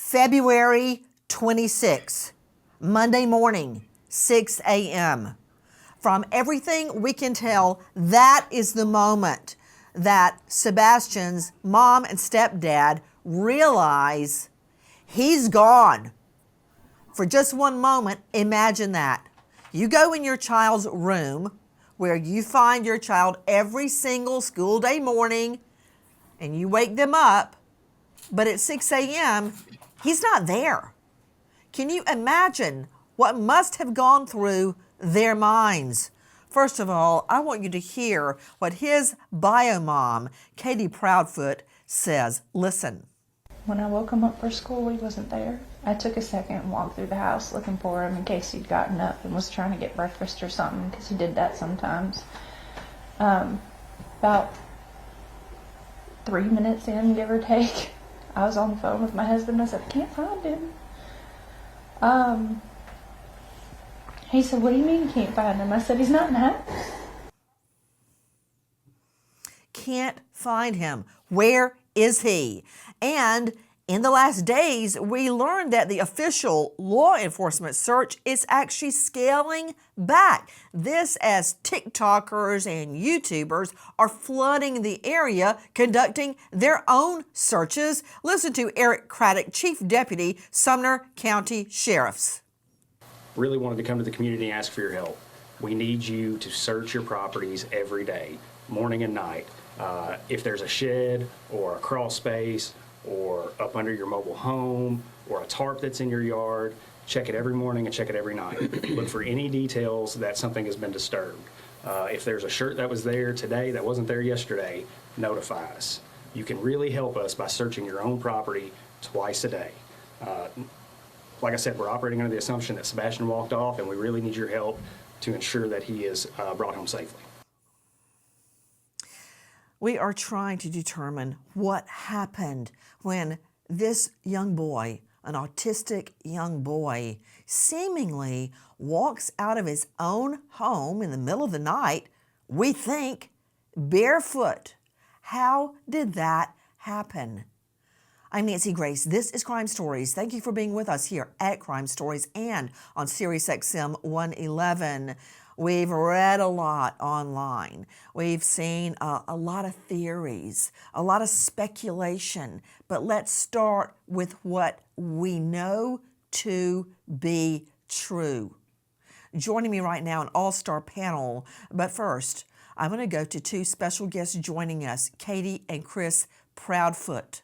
February 26, Monday morning, 6 a.m. From everything we can tell, that is the moment that Sebastian's mom and stepdad realize he's gone. For just one moment, imagine that. You go in your child's room where you find your child every single school day morning and you wake them up, but at 6 a.m., he's not there. Can you imagine what must have gone through their minds? First of all, I want you to hear what his bio mom, Katie Proudfoot, says. Listen. When I woke him up for school, he wasn't there. I took a second and walked through the house looking for him in case he'd gotten up and was trying to get breakfast or something, because he did that sometimes. About 3 minutes in, give or take, I was on the phone with my husband. I said, I can't find him. He said, what do you mean you can't find him? I said, he's not in the house. Can't find him. Where is he? And in the last days, we learned that the official law enforcement search is actually scaling back. This as TikTokers and YouTubers are flooding the area, conducting their own searches. Listen to Eric Craddock, Chief Deputy, Sumner County Sheriff's. Really wanted to come to the community and ask for your help. We need you to search your properties every day, morning and night. If there's a shed or a crawl space or up under your mobile home or a tarp that's in your yard, check it every morning and check it every night. Look for any details that something has been disturbed. If there's a shirt that was there today that wasn't there yesterday, notify us. You can really help us by searching your own property twice a day. Like I said, we're operating under the assumption that Sebastian walked off, and we really need your help to ensure that he is brought home safely. We are trying to determine what happened when this young boy, an autistic young boy, seemingly walks out of his own home in the middle of the night, we think, barefoot. How did that happen? I'm Nancy Grace. This is Crime Stories. Thank you for being with us here at Crime Stories and on SiriusXM 111. We've read a lot online. We've seen a lot of theories, a lot of speculation. But let's start with what we know to be true. Joining me right now, an all-star panel. But first, I'm going to go to two special guests joining us, Katie and Chris Proudfoot.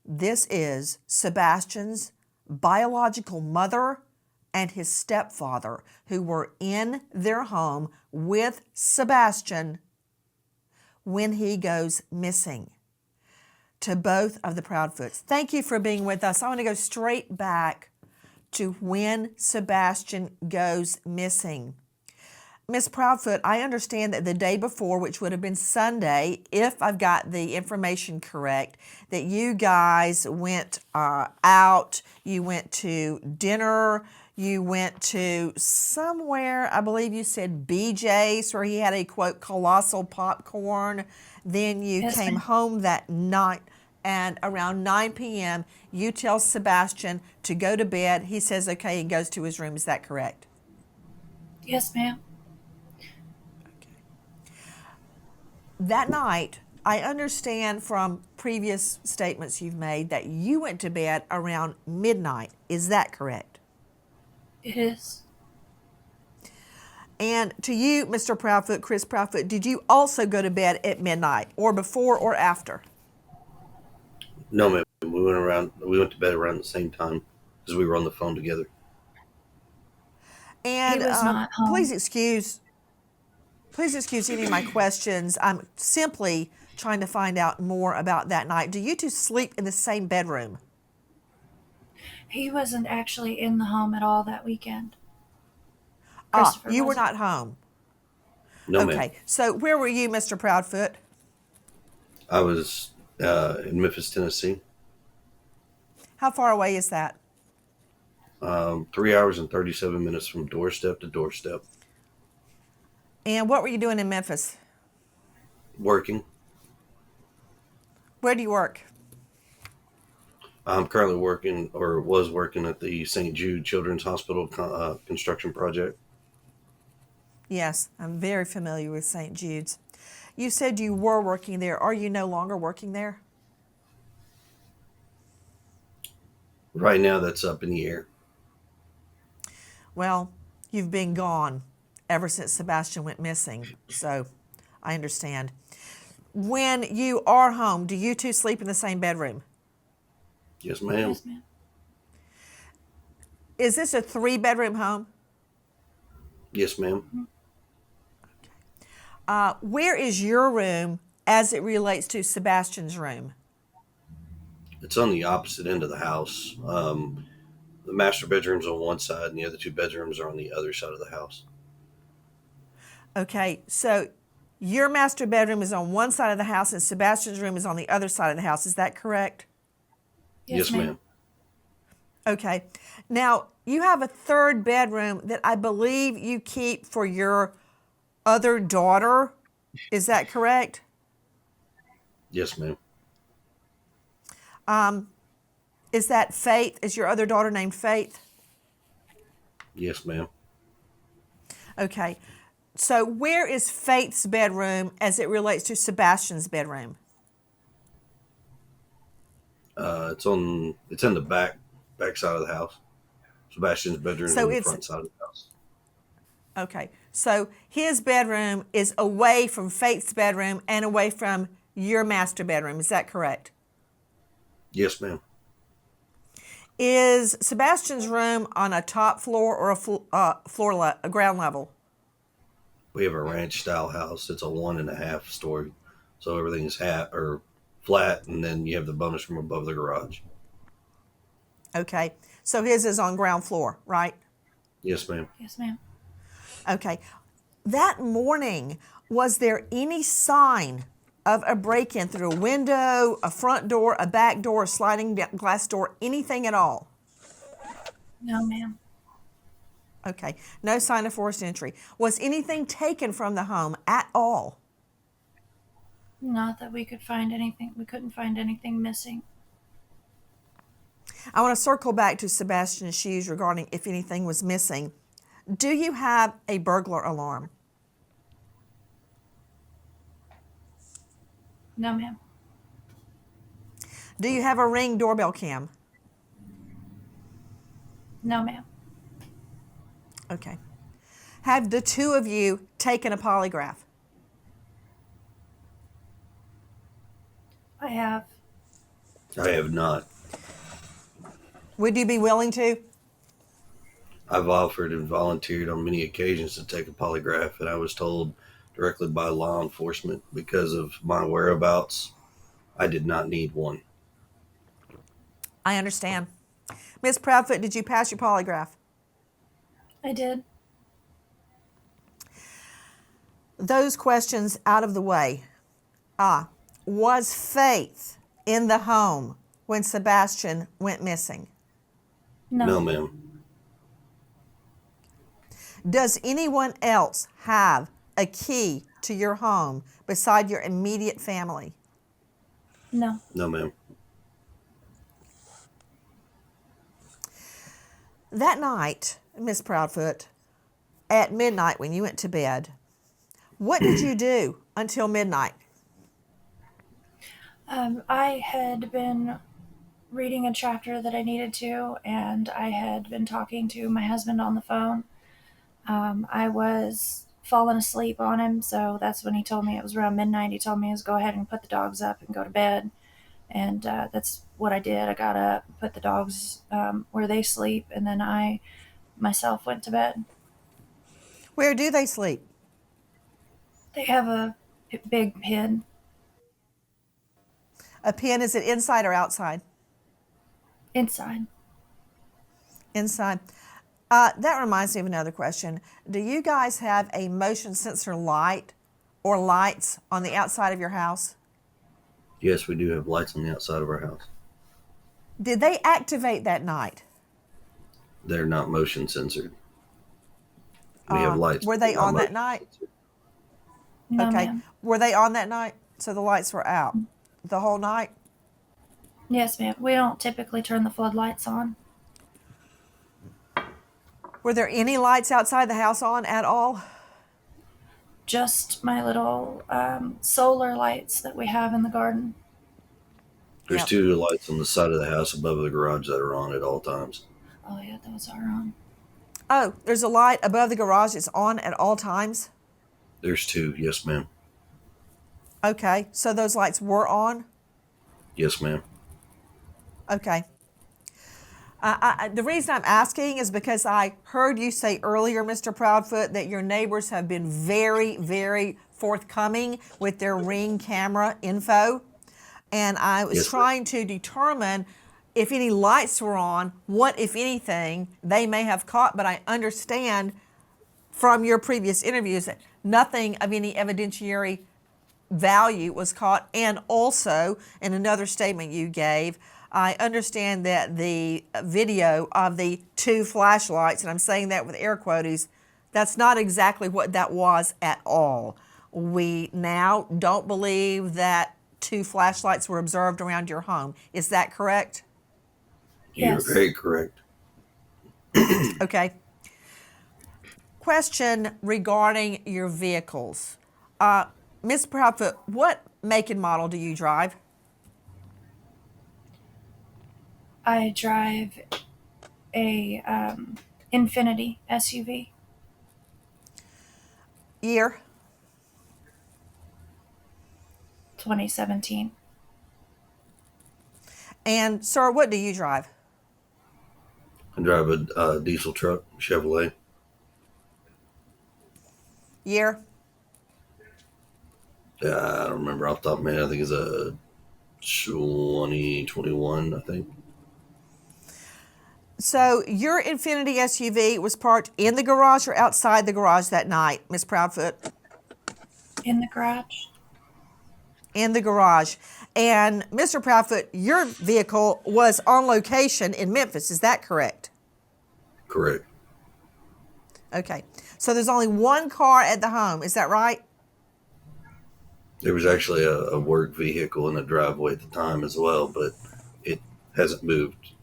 This is Sebastian's biological mother and his stepfather, who were in their home with Sebastian when he goes missing. To both of the Proudfoots, thank you for being with us. I want to go straight back to when Sebastian goes missing. Miss Proudfoot, I understand that the day before, which would have been Sunday, if I've got the information correct, that you guys went out, you went to dinner, you went to somewhere, I believe you said BJ's, where he had a, quote, colossal popcorn. Then you came home that night, and around 9 p.m., you tell Sebastian to go to bed. He says, okay, and goes to his room. Is that correct? Yes, ma'am. That night, I understand from previous statements you've made that you went to bed around midnight. Is that correct? It is. And to you, Mr. Proudfoot, Chris Proudfoot, did you also go to bed at midnight or before or after? No, ma'am. We went to bed around the same time because we were on the phone together. And He was not home. Please excuse any of my questions. I'm simply trying to find out more about that night. Do you two sleep in the same bedroom? He wasn't actually in the home at all that weekend. You were not home? No, okay, ma'am. So where were you, Mr. Proudfoot? I was in Memphis, Tennessee. How far away is that? 3 hours and 37 minutes from doorstep to doorstep. And what were you doing in Memphis? Working. Where do you work? I'm currently working, or was working, at the St. Jude Children's Hospital construction project. Yes, I'm very familiar with St. Jude's. You said you were working there. Are you no longer working there? Right now, that's up in the air. Well, you've been gone ever since Sebastian went missing, so I understand. When you are home, do you two sleep in the same bedroom? Yes, ma'am. Yes, ma'am. Is this a 3-bedroom home? Yes, ma'am. Where is your room as it relates to Sebastian's room? It's on the opposite end of the house. The master bedroom's on one side, and the other 2 bedrooms are on the other side of the house. Okay, so your master bedroom is on one side of the house and Sebastian's room is on the other side of the house. Is that correct? Yes, ma'am. Okay. Now, you have a 3rd bedroom that I believe you keep for your other daughter. Is that correct? Yes, ma'am. Is that Faith? Is your other daughter named Faith? Yes, ma'am. Okay. So where is Faith's bedroom as it relates to Sebastian's bedroom? It's in the back side of the house. Sebastian's bedroom's So on the it's front side of the house. okay. So his bedroom is away from Faith's bedroom and away from your master bedroom. Is that correct? Yes, ma'am. Is Sebastian's room on a top floor or a ground level? We have a ranch style house. It's a 1.5 story, so everything is flat, and then you have the bonus room above the garage. Okay. So his is on ground floor, right? Yes, ma'am. Yes, ma'am. Okay. That morning, was there any sign of a break-in through a window, a front door, a back door, a sliding glass door, anything at all? No, ma'am. Okay. No sign of forced entry. Was anything taken from the home at all? Not that we could find anything. We couldn't find anything missing. I want to circle back to Sebastian's shoes regarding if anything was missing. Do you have a burglar alarm? No, ma'am. Do you have a Ring doorbell cam? No, ma'am. Okay. Have the two of you taken a polygraph? I have. I have not. Would you be willing to? I've offered and volunteered on many occasions to take a polygraph, and I was told directly by law enforcement because of my whereabouts, I did not need one. I understand. Ms. Proudfoot, did you pass your polygraph? I did. Those questions out of the way. Was Faith in the home when Sebastian went missing? No. No, ma'am. Does anyone else have a key to your home beside your immediate family? No. No, ma'am. That night, Miss Proudfoot, at midnight when you went to bed, what did you do until midnight? I had been reading a chapter that I needed to, and I had been talking to my husband on the phone. I was falling asleep on him, so that's when he told me it was around midnight. He told me to go ahead and put the dogs up and go to bed, and that's what I did. I got up, put the dogs where they sleep, and then I myself went to bed. Where do they sleep? They have a big pen. A pen, is it inside or outside? Inside. Inside. That reminds me of another question. Do you guys have a motion sensor light or lights on the outside of your house? Yes, we do have lights on the outside of our house. Did they activate that night? They're not motion censored. We have lights. Were they but not on that motion night? censored. No, Okay. ma'am. Were they on that night? So the lights were out the whole night? Yes, ma'am. We don't typically turn the floodlights on. Were there any lights outside the house on at all? Just my little solar lights that we have in the garden. There's Yep. 2 lights on the side of the house above the garage that are on at all times. Oh, yeah, those are on. Oh, there's a light above the garage. It's on at all times? There's 2, yes, ma'am. Okay, so those lights were on? Yes, ma'am. Okay. The reason I'm asking is because I heard you say earlier, Mr. Proudfoot, that your neighbors have been very, very forthcoming with their Ring camera info. And I was Yes, ma'am. trying to determine if any lights were on, what, if anything, they may have caught. But I understand from your previous interviews that nothing of any evidentiary value was caught. And also, in another statement you gave, I understand that the video of the 2 flashlights, and I'm saying that with air quotes, that's not exactly what that was at all. We now don't believe that 2 flashlights were observed around your home. Is that correct? You're Yes. very correct. Okay. Question regarding your vehicles. Ms. Proudfoot, what make and model do you drive? I drive a Infinity SUV. Year? 2017. And, sir, what do you drive? I drive a diesel truck, Chevrolet. Year? I don't remember off the top of my head. I think it's a 2021, I think. So your Infinity SUV was parked in the garage or outside the garage that night, Ms. Proudfoot? In the garage. In the garage. And Mr. Proudfoot, your vehicle was on location in Memphis. Is that correct? Correct. Okay. So there's only one car at the home. Is that right? There was actually a work vehicle in the driveway at the time as well, but it hasn't moved.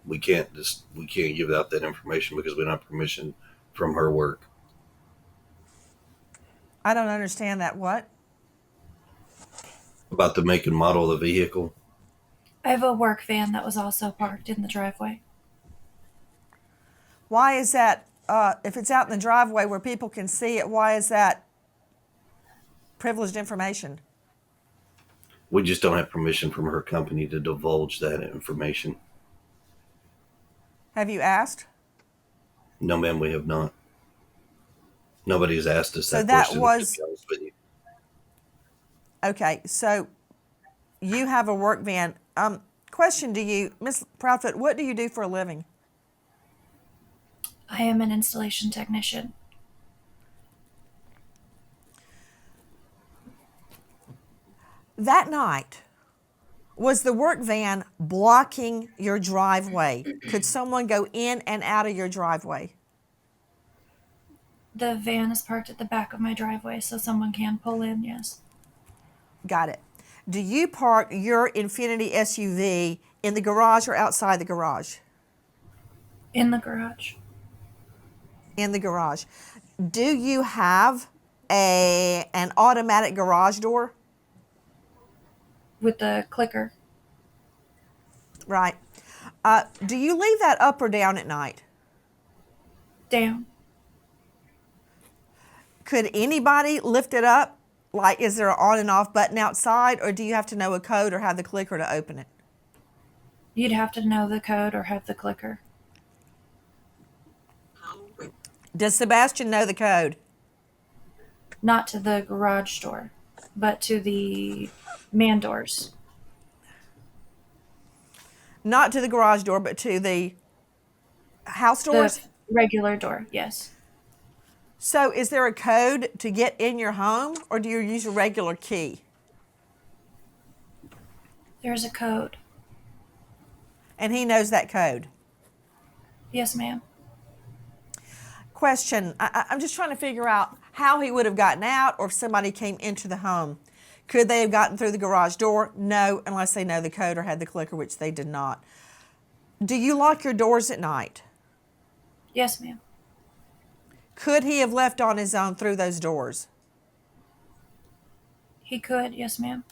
We can't give out that information because we don't have permission from her work. I don't understand that. What? About the make and model of the vehicle. I have a work van that was also parked in the driveway. Why is that? If it's out in the driveway where people can see it, why is that privileged information? We just don't have permission from her company to divulge that information. Have you asked? No, ma'am, we have not. Nobody's asked us So that that question. was- To be honest with you. Okay, so you have a work van. Question to you, Ms. Proudfoot, what do you do for a living? I am an installation technician. That night, was the work van blocking your driveway? Could someone go in and out of your driveway? The van is parked at the back of my driveway, so someone can pull in, yes. Got it. Do you park your Infinity SUV in the garage or outside the garage? In the garage. In the garage. Do you have an automatic garage door? With the clicker. Right. Do you leave that up or down at night? Down. Could anybody lift it up? Like, is there an on and off button outside, or do you have to know a code or have the clicker to open it? You'd have to know the code or have the clicker. Does Sebastian know the code? Not to the garage door, but to the man doors. Not to the garage door, but to the house doors? The regular door, yes. So is there a code to get in your home, or do you use a regular key? There's a code. And he knows that code. Yes, ma'am. Question, I'm just trying to figure out how he would have gotten out or if somebody came into the home. Could they have gotten through the garage door? No, unless they know the code or had the clicker, which they did not. Do you lock your doors at night? Yes, ma'am. Could he have left on his own through those doors? He could. Yes, ma'am.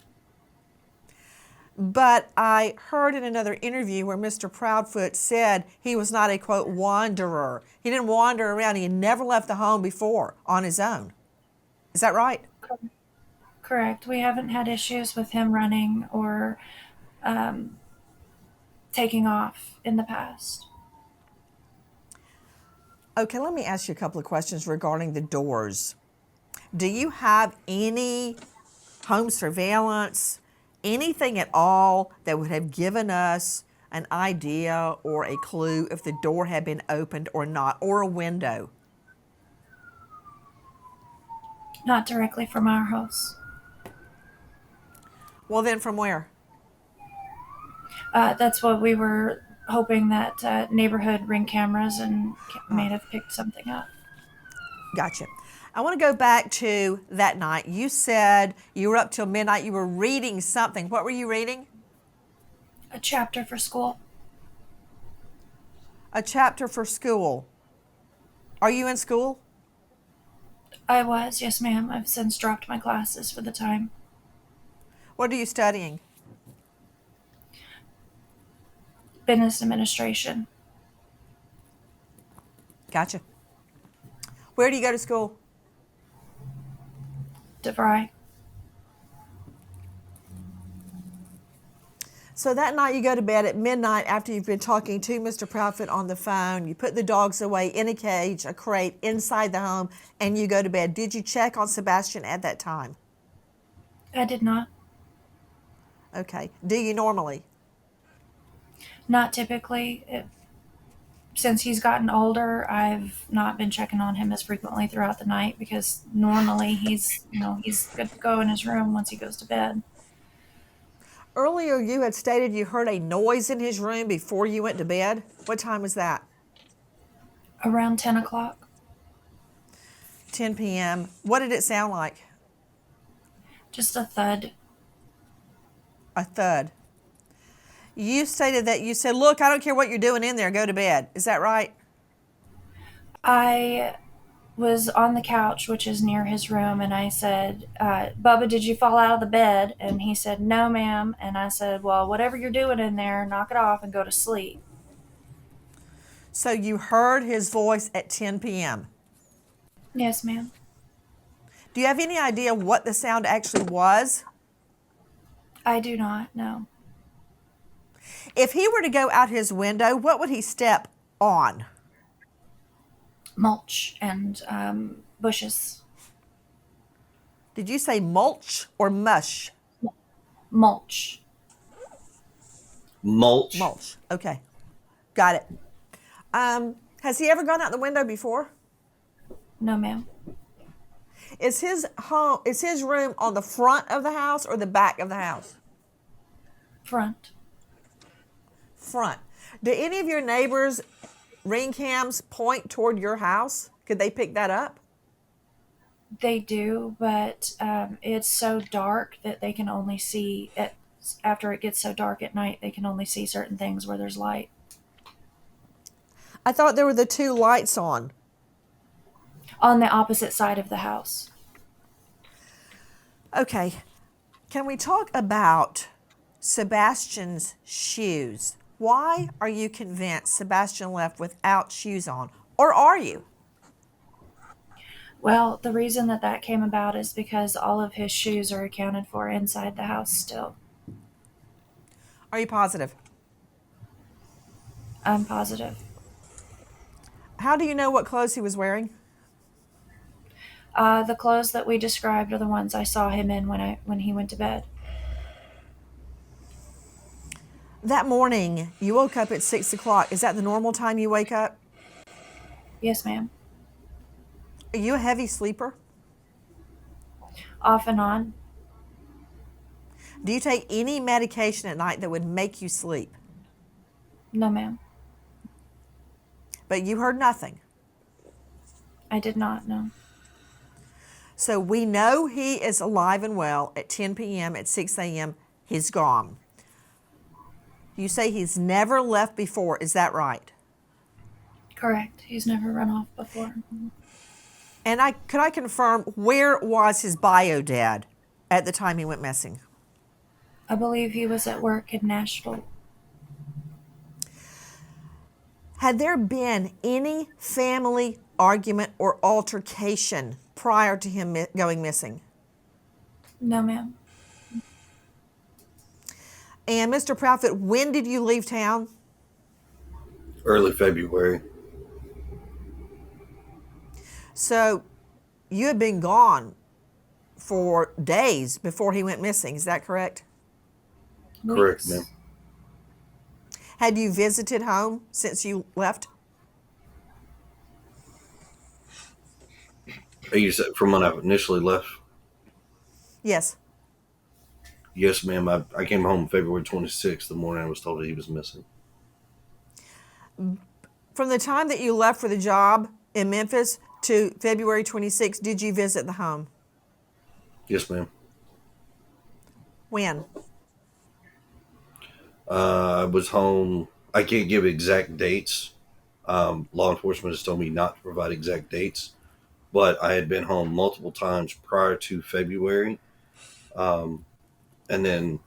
But I heard in another interview where Mr. Proudfoot said he was not a, quote, wanderer. He didn't wander around. He had never left the home before on his own. Is that right? Correct. We haven't had issues with him running or taking off in the past. Okay, let me ask you a couple of questions regarding the doors. Do you have any home surveillance, anything at all that would have given us an idea or a clue if the door had been opened or not, or a window? Not directly from our house. Well, then from where? That's what we were hoping that neighborhood ring cameras and may have picked something up. Gotcha. I want to go back to that night. You said you were up till midnight. You were reading something. What were you reading? A chapter for school. A chapter for school. Are you in school? I was, yes, ma'am. I've since dropped my classes for the time. What are you studying? Business administration. Gotcha. Where do you go to school? DeVry. So that night you go to bed at midnight after you've been talking to Mr. Proudfoot on the phone. You put the dogs away in a cage, a crate, inside the home, and you go to bed. Did you check on Sebastian at that time? I did not. Okay. Do you normally? Not typically. Since he's gotten older, I've not been checking on him as frequently throughout the night because normally he's good to go in his room once he goes to bed. Earlier you had stated you heard a noise in his room before you went to bed. What time was that? Around 10 o'clock. 10 p.m. What did it sound like? Just a thud. A thud. You stated that you said, look, I don't care what you're doing in there, go to bed. Is that right? I was on the couch, which is near his room, and I said, Bubba, did you fall out of the bed? And he said, no, ma'am. And I said, well, whatever you're doing in there, knock it off and go to sleep. So you heard his voice at 10 p.m. Yes, ma'am. Do you have any idea what the sound actually was? I do not, no. If he were to go out his window, what would he step on? Mulch and bushes. Did you say mulch or mush? Mulch. Mulch. Mulch. Okay. Got it. Has he ever gone out the window before? No, ma'am. Is his room on the front of the house or the back of the house? Front. Front. Do any of your neighbors' ring cams point toward your house? Could they pick that up? They do, but it's so dark that they can only see it. After it gets so dark at night, they can only see certain things where there's light. I thought there were the two lights on. On the opposite side of the house. Okay. Can we talk about Sebastian's shoes? Why are you convinced Sebastian left without shoes on? Or are you? Well, the reason that came about is because all of his shoes are accounted for inside the house still. Are you positive? I'm positive. How do you know what clothes he was wearing? The clothes that we described are the ones I saw him in when he went to bed. That morning, you woke up at 6 o'clock. Is that the normal time you wake up? Yes, ma'am. Are you a heavy sleeper? Off and on. Do you take any medication at night that would make you sleep? No, ma'am. But you heard nothing. I did not, no. So we know he is alive and well at 10 p.m., at 6 a.m., he's gone. You say he's never left before, is that right? Correct. He's never run off before. And could I confirm, where was his bio dad at the time he went missing? I believe he was at work in Nashville. Had there been any family argument or altercation prior to him going missing? No, ma'am. And Mr. Proudfoot, when did you leave town? Early February. So you had been gone for days before he went missing, is that correct? Correct, Weeks. ma'am. Had you visited home since you left? You said from when I initially left? Yes. Yes, ma'am. I came home February 26th, the morning I was told that he was missing. From the time that you left for the job in Memphis to February 26th, did you visit the home? Yes, ma'am. When? I was home. I can't give exact dates. Law enforcement has told me not to provide exact dates, but I had been home multiple times prior to February. And then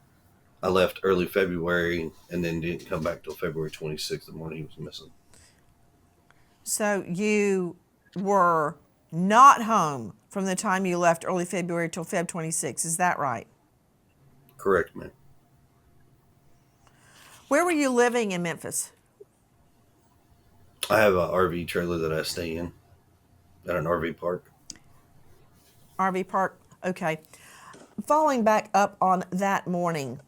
I left early February and then didn't come back till February 26th, the morning he was missing. So you were not home from the time you left early February till Feb 26, is that right? Correct, ma'am. Where were you living in Memphis? I have an RV trailer that I stay in at an RV park. RV park, okay. Following back up on that morning,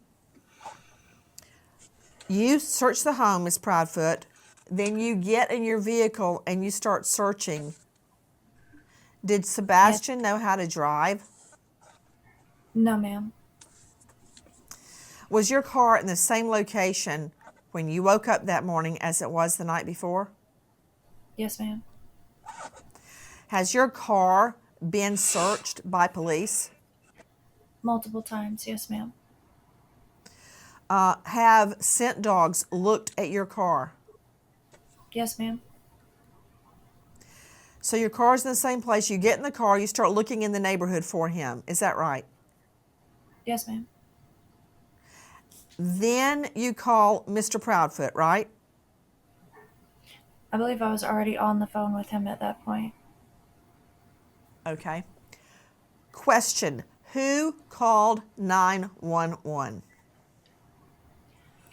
you search the home, Miss Proudfoot, then you get in your vehicle and you start searching. Did Sebastian know how to drive? No, ma'am. Was your car in the same location when you woke up that morning as it was the night before? Yes, ma'am. Has your car been searched by police? Multiple times. Yes, ma'am. Have scent dogs looked at your car? Yes, ma'am. So your car's in the same place. You get in the car, you start looking in the neighborhood for him. Is that right? Yes, ma'am. Then you call Mr. Proudfoot, right? I believe I was already on the phone with him at that point. Okay. Question. Who called 911?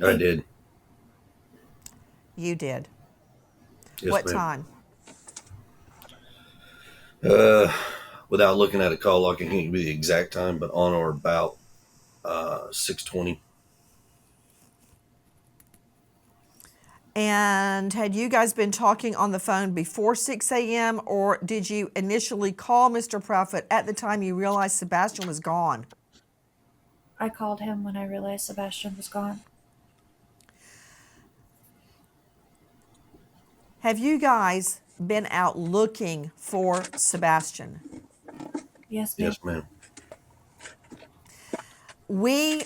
I did. You did. Yes, What ma'am. time? Without looking at a call log, I can't give you the exact time, but on or about 6:20. And had you guys been talking on the phone before 6 a.m. or did you initially call Mr. Proudfoot at the time you realized Sebastian was gone? I called him when I realized Sebastian was gone. Have you guys been out looking for Sebastian? Yes, ma'am. Yes, ma'am. We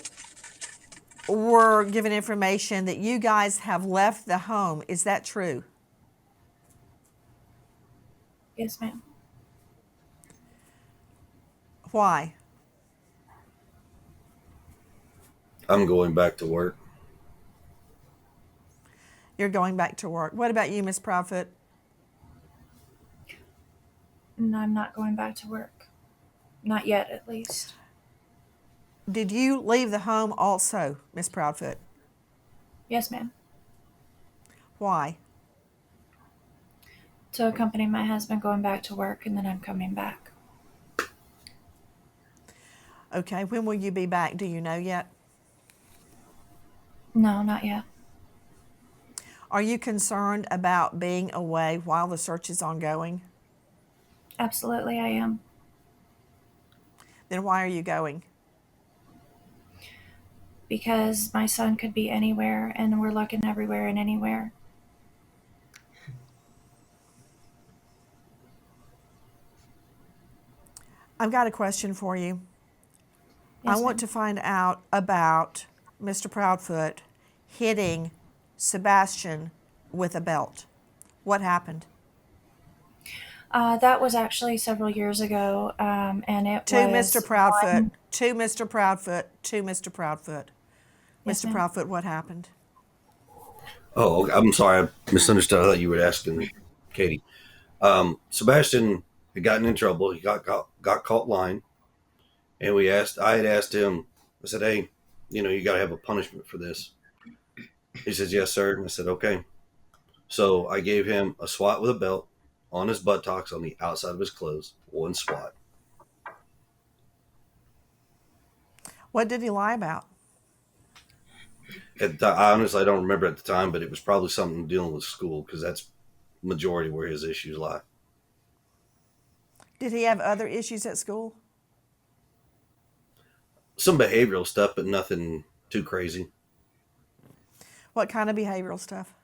were given information that you guys have left the home. Is that true? Yes, ma'am. Why? I'm going back to work. You're going back to work. What about you, Miss Proudfoot? And I'm not going back to work. Not yet, at least. Did you leave the home also, Miss Proudfoot? Yes, ma'am. Why? To accompany my husband going back to work, and then I'm coming back. Okay, when will you be back? Do you know yet? No, not yet. Are you concerned about being away while the search is ongoing? Absolutely, I am. Then why are you going? Because my son could be anywhere, and we're looking everywhere and anywhere. I've got a question for you. Yes, I want ma'am. to find out about Mr. Proudfoot hitting Sebastian with a belt. What happened? That was actually several years ago, and it To Mr. was Proudfoot. one. To Mr. Proudfoot. To Mr. Proudfoot. Yes, Mr. ma'am. Proudfoot, what happened? Oh, I'm sorry. I misunderstood. I thought you were asking Katie. Sebastian had gotten in trouble. He got caught lying. And I had asked him, I said, hey, you got to have a punishment for this. He says, yes, sir. And I said, okay. So I gave him a swat with a belt on his buttocks on the outside of his clothes, one swat. What did he lie about? I honestly, I don't remember at the time, but it was probably something dealing with school because that's majority where his issues lie. Did he have other issues at school? Some behavioral stuff, but nothing too crazy. What kind of behavioral stuff?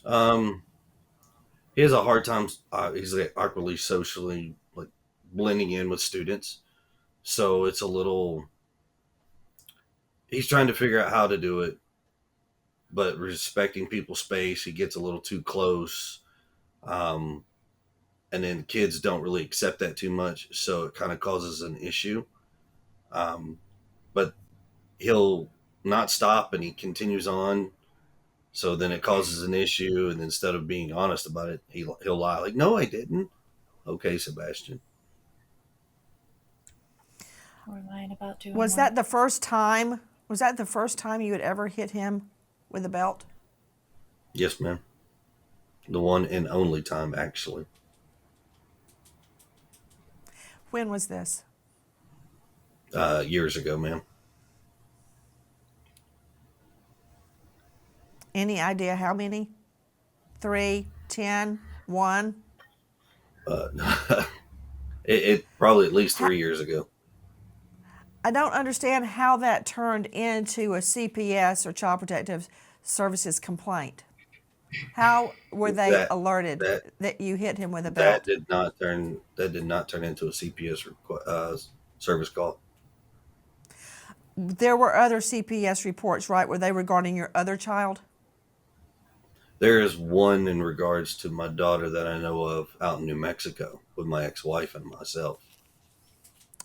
Um, he has a hard time. He's like awkwardly socially like blending in with students, so it's a little. He's trying to figure out how to do it, but respecting people's space. He gets a little too close, um, and then kids don't really accept that too much, so it kind of causes an issue. But he'll not stop, and he continues on. So then it causes an issue, and instead of being honest about it, he'll lie like, "No, I didn't." Okay, Sebastian. Or lying about doing Was what? that the first time? Was that the first time you had ever hit him with a belt? Yes, ma'am. The one and only time, actually. When was this? Years ago, ma'am. Any idea how many? 3, 10, 1? Uh, it probably at least 3 years ago. I don't understand how that turned into a CPS or Child Protective Services complaint. How were they That alerted that that you hit him with a that belt? did not turn into a CPS service call. There were other CPS reports, right? Were they regarding your other child? There is one in regards to my daughter that I know of out in New Mexico with my ex-wife and myself.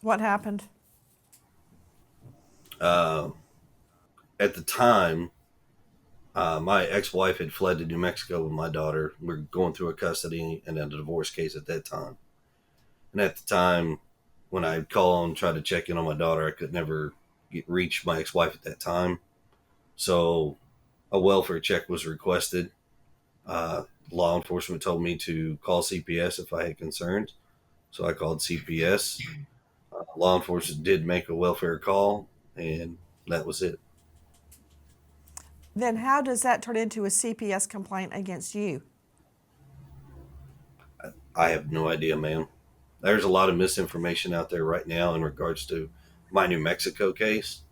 What happened? Uh, at the time, my ex-wife had fled to New Mexico with my daughter. We were going through a custody and a divorce case at that time. And at the time, when I'd call and try to check in on my daughter, I could never reach my ex-wife at that time. So a welfare check was requested. Law enforcement told me to call CPS if I had concerns. So I called CPS. Law enforcement did make a welfare call, and that was it. Then how does that turn into a CPS complaint against you? I have no idea, ma'am. There's a lot of misinformation out there right now in regards to my New Mexico case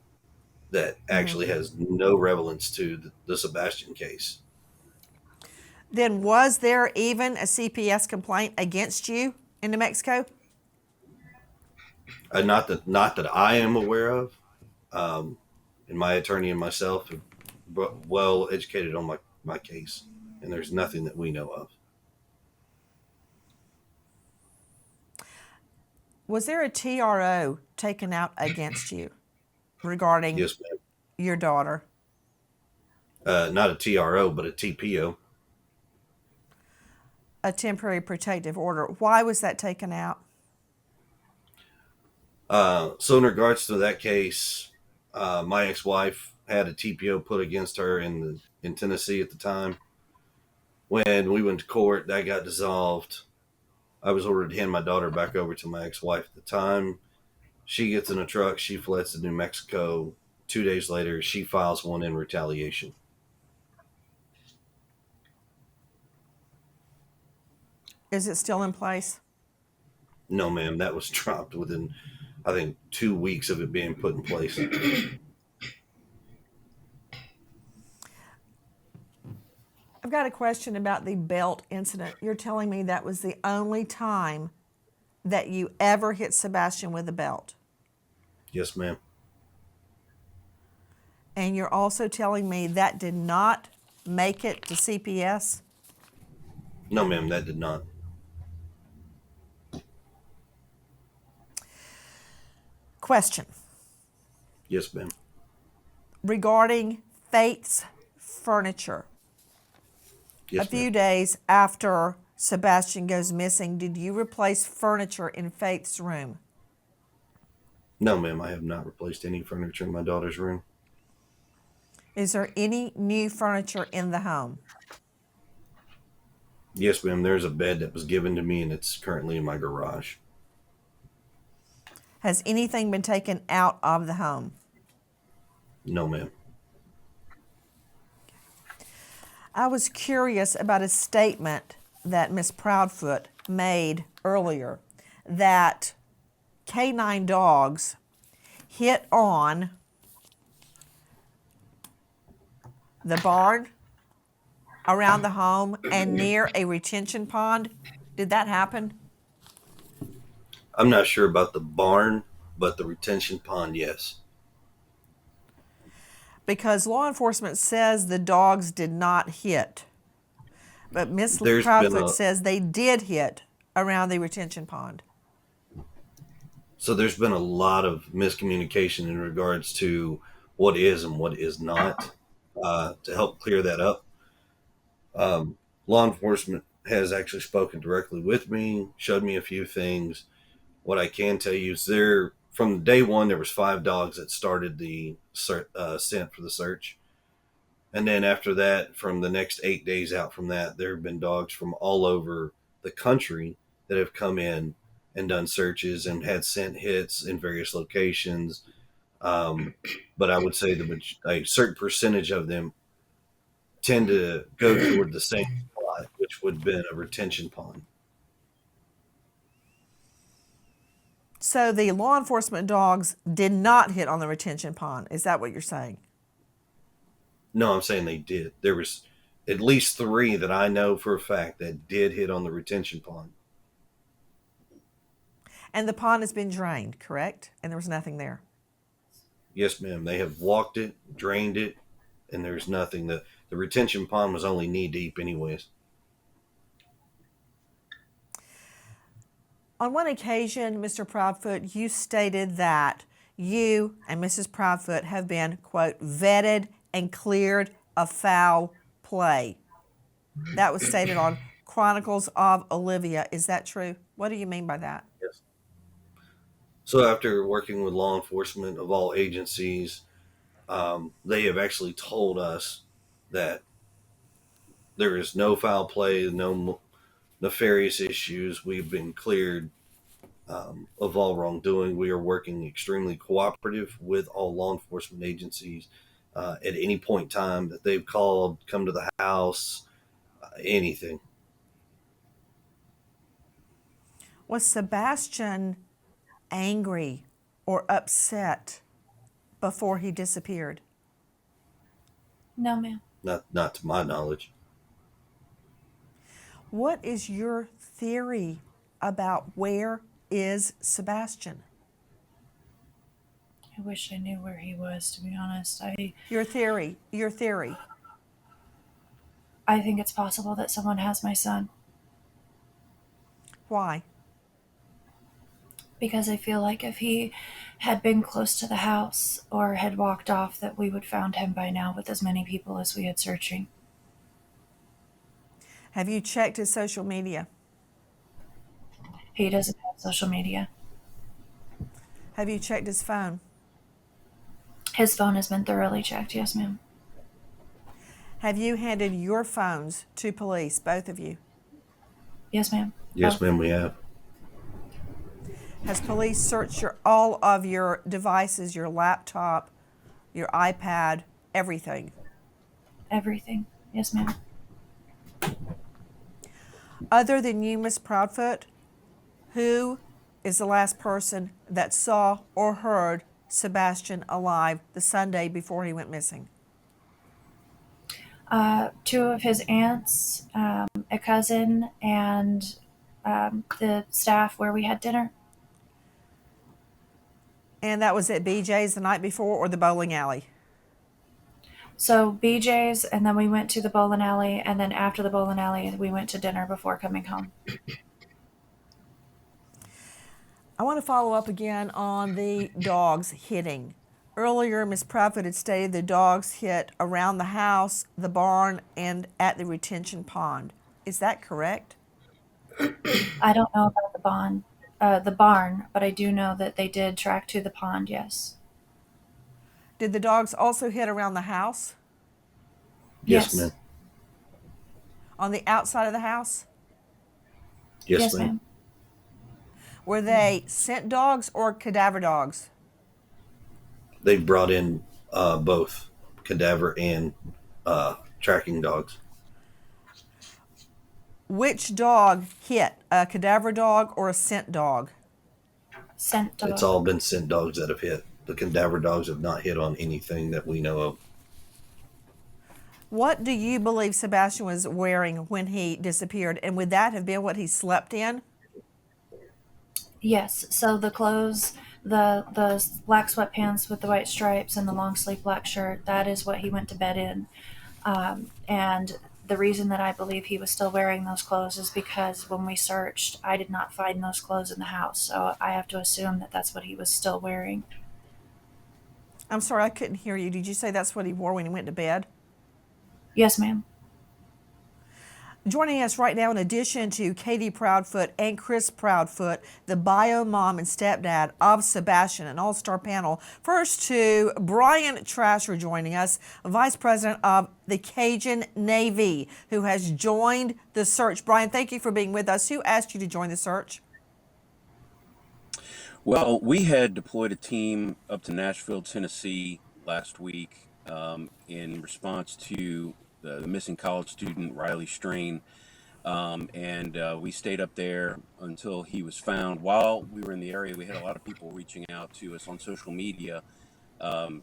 that actually has no relevance to the Sebastian case. Then was there even a CPS complaint against you in New Mexico? Not that I am aware of. And my attorney and myself are well educated on my case, and there's nothing that we know of. Was there a TRO taken out against you regarding Yes, ma'am. your daughter? Not a TRO, but a TPO. A temporary protective order. Why was that taken out? So in regards to that case, my ex-wife had a TPO put against her in Tennessee at the time. When we went to court, that got dissolved. I was ordered to hand my daughter back over to my ex-wife at the time. She gets in a truck. She fleds to New Mexico. 2 days later, she files one in retaliation. Is it still in place? No, ma'am, that was dropped within, I think, 2 weeks of it being put in place. I've got a question about the belt incident. You're telling me that was the only time that you ever hit Sebastian with a belt? Yes, ma'am. And you're also telling me that did not make it to CPS? No, ma'am, that did not. Question Yes, ma'am. regarding Faith's furniture. Yes, A few ma'am. days after Sebastian goes missing, did you replace furniture in Faith's room? No, ma'am, I have not replaced any furniture in my daughter's room. Is there any new furniture in the home? Yes, ma'am, there's a bed that was given to me and it's currently in my garage. Has anything been taken out of the home? No, ma'am. I was curious about a statement that Miss Proudfoot made earlier that canine dogs hit on the barn around the home and near a retention pond. Did that happen? I'm not sure about the barn, but the retention pond, yes. Because law enforcement says the dogs did not hit. But Miss There's been Proudfoot a says they did hit around the retention pond. So there's been a lot of miscommunication in regards to what is and what is not. To help clear that up, law enforcement has actually spoken directly with me, showed me a few things. What I can tell you is from day one, there was 5 dogs that started the scent for the search. And then after that, from the next 8 days out from that, there have been dogs from all over the country that have come in and done searches and had scent hits in various locations. But I would say a certain percentage of them tend to go toward the same spot, which would have been a retention pond. So the law enforcement dogs did not hit on the retention pond. Is that what you're saying? No, I'm saying they did. There was at least 3 that I know for a fact that did hit on the retention pond. And the pond has been drained, correct? And there was nothing there. Yes, ma'am. They have walked it, drained it, and there's nothing. The retention pond was only knee deep anyways. On one occasion, Mr. Proudfoot, you stated that you and Mrs. Proudfoot have been, quote, vetted and cleared of foul play. That was stated on Chronicles of Olivia. Is that true? What do you mean by that? Yes. So after working with law enforcement of all agencies, they have actually told us that there is no foul play, no nefarious issues. We've been cleared of all wrongdoing. We are working extremely cooperative with all law enforcement agencies at any point in time that they've called, come to the house, anything. Was Sebastian angry or upset before he disappeared? No, ma'am. Not to my knowledge. What is your theory about where is Sebastian? I wish I knew where he was, to be honest. Your theory. I think it's possible that someone has my son Why? because I feel like if he had been close to the house or had walked off, that we would found him by now with as many people as we had searching. Have you checked his social media? He doesn't have social media. Have you checked his phone? His phone has been thoroughly checked, yes, ma'am. Have you handed your phones to police, both of you? Yes, ma'am. Yes, Oh, ma'am, we have. Has police searched all of your devices, your laptop, your iPad, everything? everything. Yes, ma'am. Other than you, Miss Proudfoot, who is the last person that saw or heard Sebastian alive the Sunday before he went missing? 2 of his aunts, a cousin, and the staff where we had dinner. And that was at BJ's the night before or the bowling alley? So BJ's, and then we went to the bowling alley, and then after the bowling alley, we went to dinner before coming home. I want to follow up again on the dogs hitting. Earlier, Ms. Proudfoot had stated the dogs hit around the house, the barn, and at the retention pond. Is that correct? I don't know about the barn, but I do know that they did track to the pond. Yes. Did the dogs also hit around the house? Yes, Yes. ma'am. On the outside of the house? Yes, ma'am. Were they scent dogs or cadaver dogs? They brought in both cadaver and tracking dogs. Which dog hit, a cadaver dog or a scent dog? Scent dog. It's all been scent dogs that have hit. The cadaver dogs have not hit on anything that we know of. What do you believe Sebastian was wearing when he disappeared? And would that have been what he slept in? Yes. So the clothes, the black sweatpants with the white stripes and the long sleeve black shirt, that is what he went to bed in. And the reason that I believe he was still wearing those clothes is because when we searched, I did not find those clothes in the house. So I have to assume that that's what he was still wearing. I'm sorry, I couldn't hear you. Did you say that's what he wore when he went to bed? Yes, ma'am. Joining us right now, in addition to Katie Proudfoot and Chris Proudfoot, the bio mom and stepdad of Sebastian, an all-star panel. First to Brian Trasher joining us, Vice President of the Cajun Navy, who has joined the search. Brian, thank you for being with us. Who asked you to join the search? Well, we had deployed a team up to Nashville, Tennessee last week in response to the missing college student, Riley Strain. And we stayed up there until he was found. While we were in the area, we had a lot of people reaching out to us on social media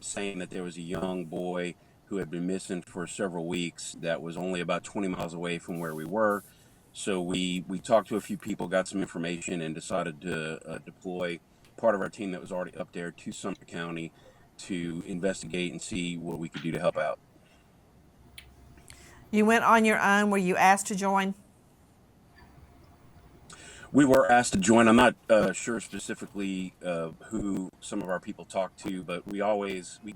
saying that there was a young boy who had been missing for several weeks that was only about 20 miles away from where we were. So we talked to a few people, got some information, and decided to deploy part of our team that was already up there to Sumter County to investigate and see what we could do to help out. You went on your own. Were you asked to join? We were asked to join. I'm not sure specifically who some of our people talk to, but we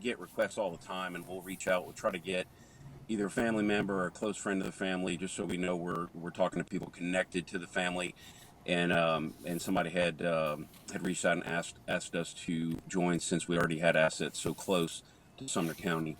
get requests all the time, and we'll reach out. We'll try to get either a family member or a close friend of the family, just so we know we're talking to people connected to the family. And somebody had reached out and asked us to join since we already had assets so close to Sumter County.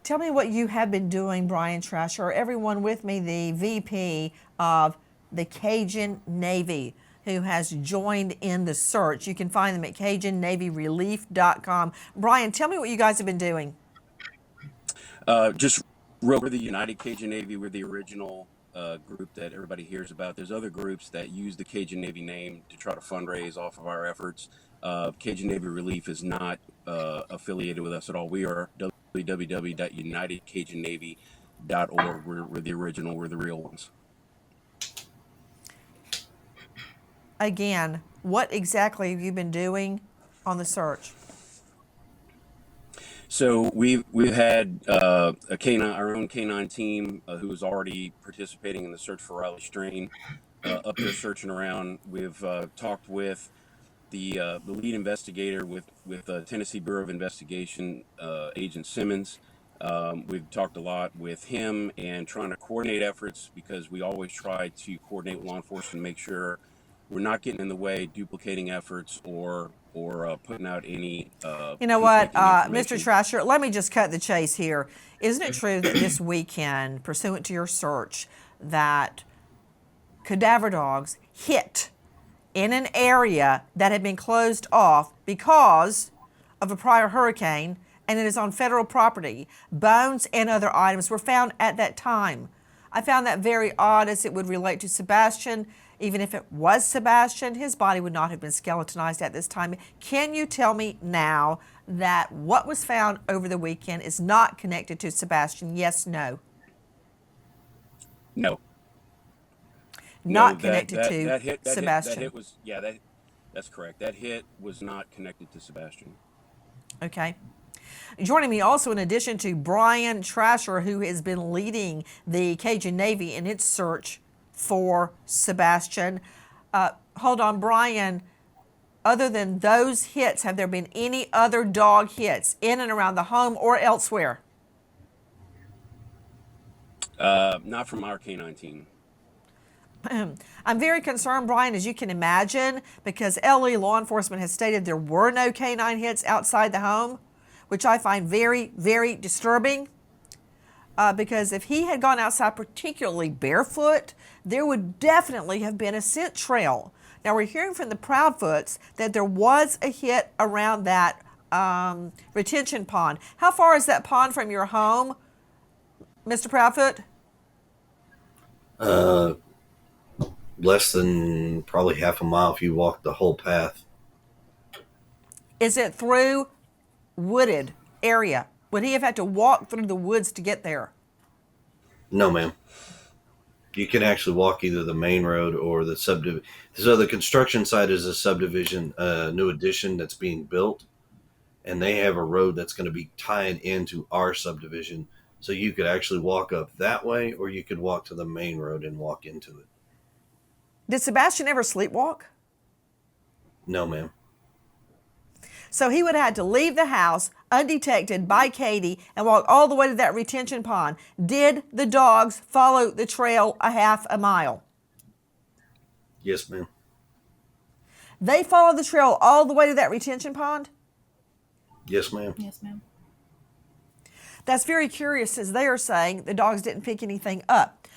Tell me what you have been doing, Brian Trasher. Everyone with me, the VP of the Cajun Navy, who has joined in the search. You can find them at CajunNavyRelief.com. Brian, tell me what you guys have been doing. Just real, we're the United Cajun Navy. We're the original group that everybody hears about. There's other groups that use the Cajun Navy name to try to fundraise off of our efforts. Cajun Navy Relief is not affiliated with us at all. We are www.unitedcajunnavy.org. We're the original. We're the real ones. Again, what exactly have you been doing on the search? So we've had a canine, our own canine team who is already participating in the search for Riley Strain up there searching around. We've talked with the lead investigator with Tennessee Bureau of Investigation, Agent Simmons. We've talked a lot with him and trying to coordinate efforts, because we always try to coordinate with law enforcement and make sure we're not getting in the way, duplicating efforts, or putting out any. You know what, Mr. Trasher, let me just cut the chase here. Isn't it true that this weekend, pursuant to your search, that cadaver dogs hit in an area that had been closed off because of a prior hurricane, and it is on federal property? Bones and other items were found at that time. I found that very odd, as it would relate to Sebastian. Even if it was Sebastian, his body would not have been skeletonized at this time. Can you tell me now that what was found over the weekend is not connected to Sebastian? Yes, no? No. No, not connected to that Sebastian. hit was, yeah, that's correct. That hit was not connected to Sebastian. Okay. Joining me also, in addition to Brian Trasher, who has been leading the Cajun Navy in its search for Sebastian. Hold on, Brian. Other than those hits, have there been any other dog hits in and around the home or elsewhere? Not from our K-9 team. I'm very concerned, Brian, as you can imagine, because LE law enforcement has stated there were no canine hits outside the home, which I find very, very disturbing. Because if he had gone outside, particularly barefoot, there would definitely have been a scent trail. Now, we're hearing from the Proudfoots that there was a hit around that retention pond. How far is that pond from your home, Mr. Proudfoot? Less than probably half a mile if you walk the whole path. Is it through wooded area? Would he have had to walk through the woods to get there? No, ma'am. You can actually walk either the main road or the subdivision. So the construction site is a subdivision, new addition that's being built, and they have a road that's going to be tied into our subdivision. So you could actually walk up that way, or you could walk to the main road and walk into it. Did Sebastian ever sleepwalk? No, ma'am. So he would have had to leave the house undetected by Katie and walk all the way to that retention pond. Did the dogs follow the trail a half a mile? Yes, ma'am. They followed the trail all the way to that retention pond? Yes, ma'am. Yes, ma'am. That's very curious, as they are saying the dogs didn't pick anything up.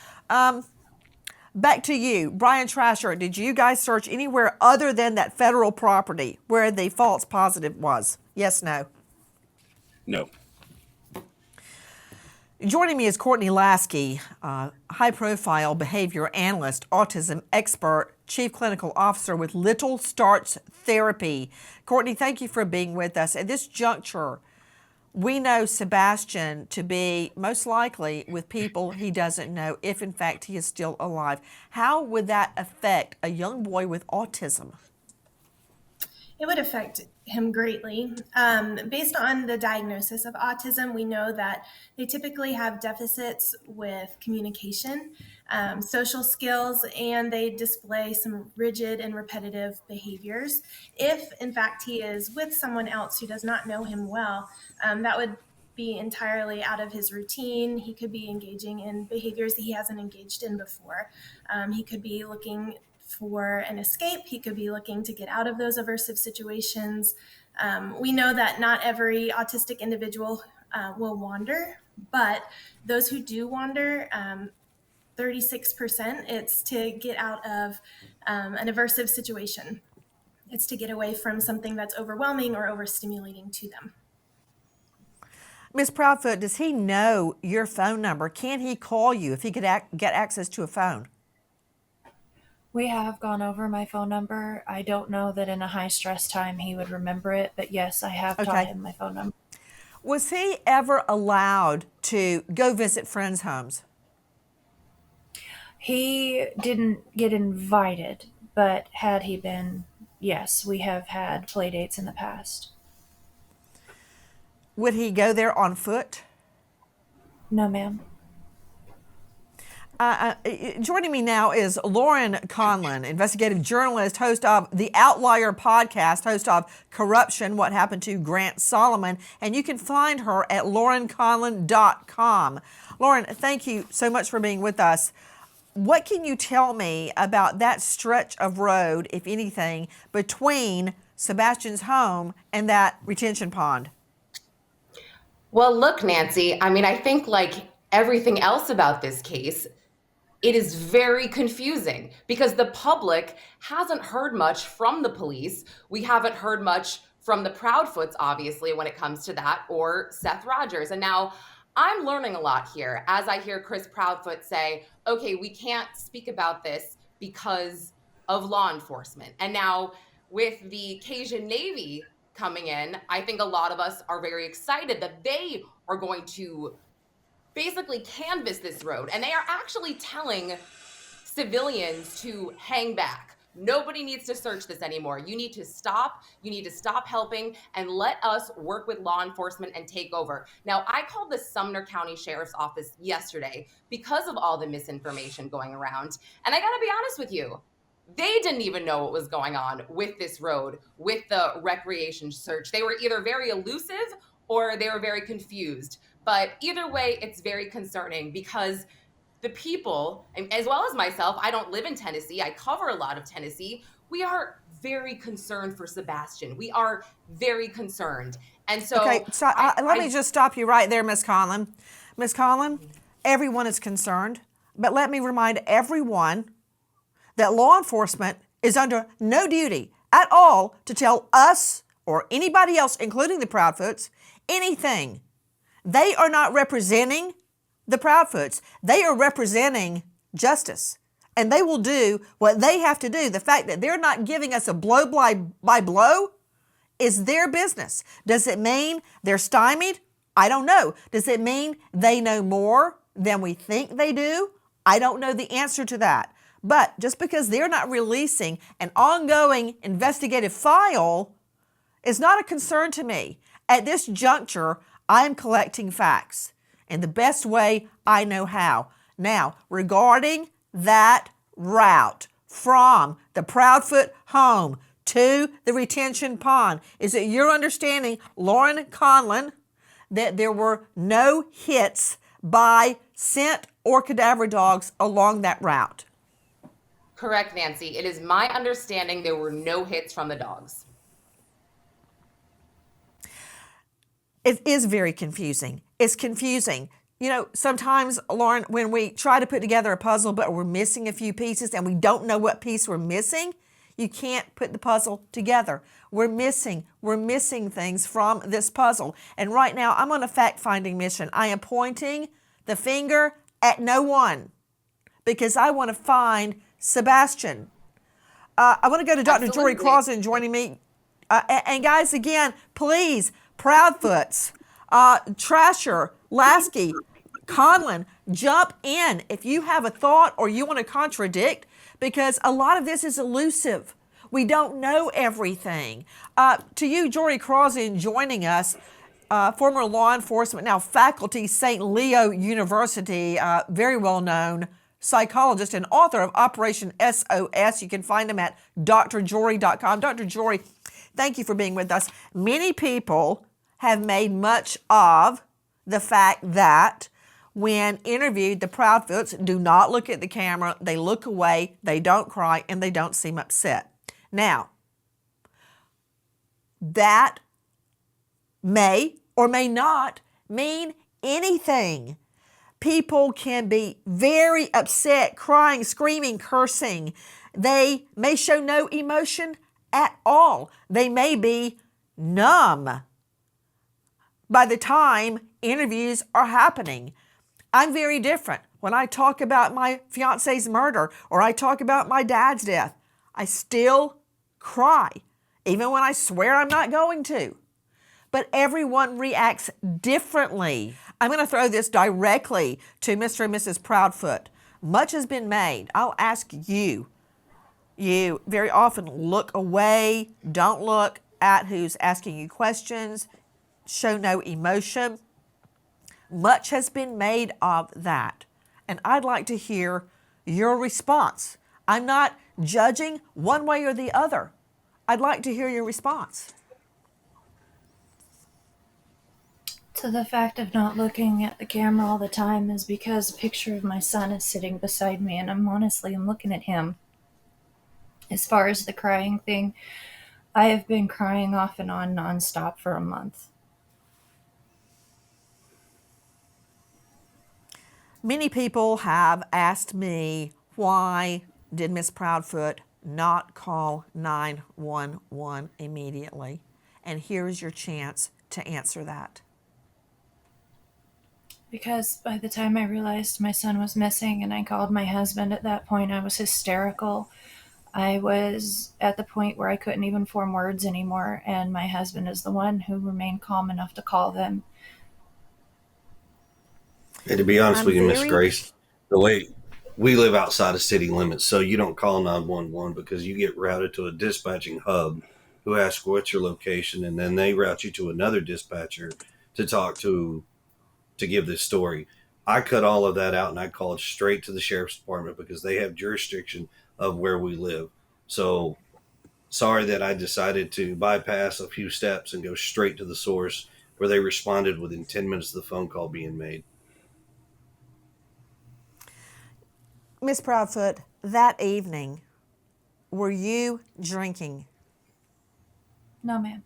Back to you, Brian Trasher. Did you guys search anywhere other than that federal property where the false positive was? Yes, no? No. Joining me is Courtney Lasky, high-profile behavior analyst, autism expert, chief clinical officer with Little Starts Therapy. Courtney, thank you for being with us. At this juncture, we know Sebastian to be most likely with people he doesn't know, if in fact he is still alive. How would that affect a young boy with autism? It would affect him greatly. Based on the diagnosis of autism, we know that they typically have deficits with communication, social skills, and they display some rigid and repetitive behaviors. If, in fact, he is with someone else who does not know him well, that would be entirely out of his routine. He could be engaging in behaviors that he hasn't engaged in before. He could be looking for an escape. He could be looking to get out of those aversive situations. We know that not every autistic individual will wander, but those who do wander, 36%, it's to get out of an aversive situation. It's to get away from something that's overwhelming or overstimulating to them. Ms. Proudfoot, does he know your phone number? Can he call you if he could get access to a phone? We have gone over my phone number. I don't know that in a high stress time he would remember it, but yes, I have taught him my phone number. Was he ever allowed to go visit friends' homes? He didn't get invited, but had he been, yes, we have had play dates in the past. Would he go there on foot? No, ma'am. Joining me now is Lauren Conlon, investigative journalist, host of the Outlier podcast, host of Corruption, What Happened to Grant Solomon, and you can find her at laurenconlon.com. Lauren, thank you so much for being with us. What can you tell me about that stretch of road, if anything, between Sebastian's home and that retention pond? Well, look, Nancy, I mean, I think like everything else about this case, it is very confusing because the public hasn't heard much from the police. We haven't heard much from the Proudfoots, obviously, when it comes to that, or Seth Rogers. And now I'm learning a lot here as I hear Chris Proudfoot say, okay, we can't speak about this because of law enforcement. And now with the Cajun Navy coming in, I think a lot of us are very excited that they are going to basically canvass this road. And they are actually telling civilians to hang back. Nobody needs to search this anymore. You need to stop. You need to stop helping and let us work with law enforcement and take over. Now, I called the Sumner County Sheriff's Office yesterday because of all the misinformation going around. And I got to be honest with you, they didn't even know what was going on with this road, with the recreation search. They were either very elusive or they were very confused. But either way, it's very concerning because the people, as well as myself, I don't live in Tennessee. I cover a lot of Tennessee. We are very concerned for Sebastian. We are very concerned. And so, Okay, so let me just stop you right there, Ms. Conlon. Ms. Conlon, everyone is concerned, but let me remind everyone that law enforcement is under no duty at all to tell us or anybody else, including the Proudfoots, anything. They are not representing the Proudfoots. They are representing justice, and they will do what they have to do. The fact that they're not giving us a blow by blow is their business. Does it mean they're stymied? I don't know. Does it mean they know more than we think they do? I don't know the answer to that. But just because they're not releasing an ongoing investigative file is not a concern to me. At this juncture, I am collecting facts in the best way I know how. Now, regarding that route from the Proudfoot home to the retention pond, is it your understanding, Lauren Conlon, that there were no hits by scent or cadaver dogs along that route? correct, Nancy. It is my understanding there were no hits from the dogs. It is very confusing. It's confusing. You know, sometimes, Lauren, when we try to put together a puzzle, but we're missing a few pieces and we don't know what piece we're missing, you can't put the puzzle together. We're missing things from this puzzle. And right now, I'm on a fact-finding mission. I am pointing the finger at no one because I want to find Sebastian. I want to go to Dr. Jory Crossan joining me. And guys, again, please, Proudfoots, Trasher, Lasky, Conlon, jump in if you have a thought or you want to contradict, because a lot of this is elusive. We don't know everything. To you, Jory Crossan, joining us, former law enforcement, now faculty, St. Leo University, very well-known psychologist and author of Operation SOS. You can find him at drjory.com. Dr. Jory, thank you for being with us. Many people have made much of the fact that when interviewed, the Proudfoots do not look at the camera, they look away, they don't cry, and they don't seem upset. Now, that may or may not mean anything. People can be very upset, crying, screaming, cursing. They may show no emotion at all. They may be numb by the time interviews are happening. I'm very different. When I talk about my fiance's murder or I talk about my dad's death, I still cry, even when I swear I'm not going to. But everyone reacts differently. I'm going to throw this directly to Mr. and Mrs. Proudfoot. Much has been made. I'll ask you. You very often look away, don't look at who's asking you questions, show no emotion. Much has been made of that. And I'd like to hear your response. I'm not judging one way or the other. I'd like to hear your response. So the fact of not looking at the camera all the time is because a picture of my son is sitting beside me, and I'm looking at him. As far as the crying thing, I have been crying off and on nonstop for a month. Many people have asked me, why did Miss Proudfoot not call 911 immediately? And here's your chance to answer that. Because by the time I realized my son was missing and I called my husband, at that point I was hysterical. I was at the point where I couldn't even form words anymore, and my husband is the one who remained calm enough to call them. And to be honest with you, Miss Grace, the way we live outside of city limits, so you don't call 911 because you get routed to a dispatching hub who asks what's your location, and then they route you to another dispatcher to talk to give this story. I cut all of that out and I called straight to the sheriff's department because they have jurisdiction of where we live. So sorry that I decided to bypass a few steps and go straight to the source where they responded within 10 minutes of the phone call being made. Miss Proudfoot, that evening, were you drinking? No, ma'am.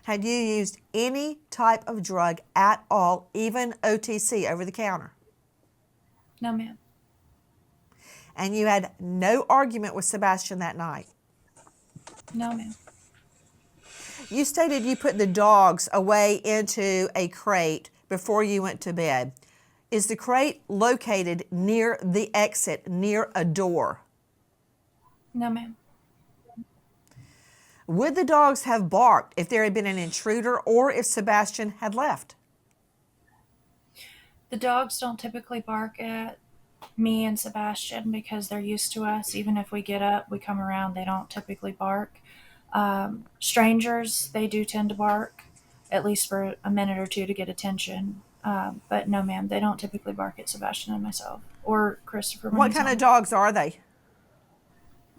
Had you used any type of drug at all, even OTC, over the counter? No, ma'am. And you had no argument with Sebastian that night? No, ma'am. You stated you put the dogs away into a crate before you went to bed. Is the crate located near the exit, near a door? No, ma'am. Would the dogs have barked if there had been an intruder or if Sebastian had left? The dogs don't typically bark at me and Sebastian because they're used to us. Even if we get up, we come around, they don't typically bark. Strangers, they do tend to bark, at least for a minute or two to get attention. But no, ma'am, they don't typically bark at Sebastian and myself or Christopher. What kind of dogs are they?